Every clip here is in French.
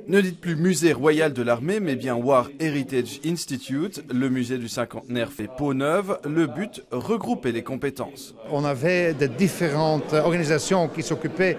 Ne dites plus musée royal de l'armée, mais bien War Heritage Institute. Le musée du cinquantenaire fait peau neuve. Le but, regrouper les compétences. On avait de différentes organisations qui s'occupaient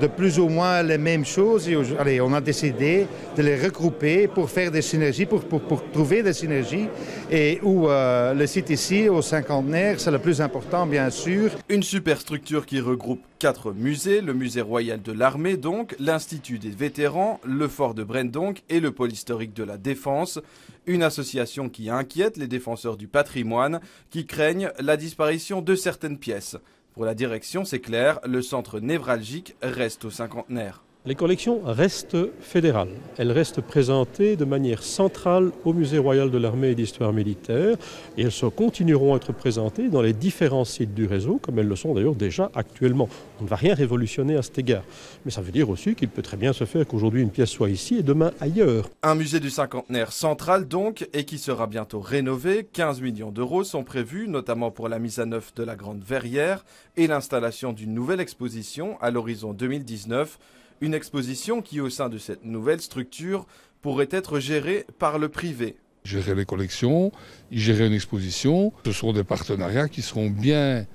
de plus ou moins les mêmes choses. Et allez, on a décidé de les regrouper pour faire des synergies, pour trouver des synergies. Et où le site ici, au cinquantenaire, c'est le plus important, bien sûr. Une superstructure qui regroupe 4 musées, le musée royal de l'armée donc, l'Institut des vétérans, le fort de Brenne donc et le pôle historique de la défense. Une association qui inquiète les défenseurs du patrimoine, qui craignent la disparition de certaines pièces. Pour la direction, c'est clair, le centre névralgique reste au cinquantenaire. Les collections restent fédérales. Elles restent présentées de manière centrale au Musée royal de l'armée et d'histoire militaire et elles continueront à être présentées dans les différents sites du réseau, comme elles le sont d'ailleurs déjà actuellement. On ne va rien révolutionner à cet égard. Mais ça veut dire aussi qu'il peut très bien se faire qu'aujourd'hui une pièce soit ici et demain ailleurs. Un musée du cinquantenaire central donc, et qui sera bientôt rénové. 15 millions d'euros sont prévus, notamment pour la mise à neuf de la Grande Verrière et l'installation d'une nouvelle exposition à l'horizon 2019. Une exposition qui, au sein de cette nouvelle structure, pourrait être gérée par le privé. Gérer les collections, gérer une exposition, ce sont des partenariats qui seront bien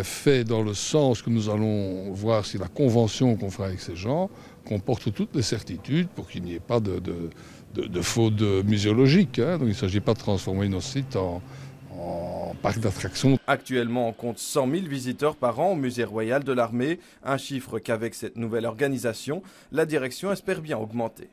faits dans le sens que nous allons voir si la convention qu'on fera avec ces gens comporte toutes les certitudes pour qu'il n'y ait pas de faute muséologique. Donc il ne s'agit pas de transformer nos sites en parc d'attractions. Actuellement, on compte 100 000 visiteurs par an au musée royal de l'armée, un chiffre qu'avec cette nouvelle organisation, la direction espère bien augmenter.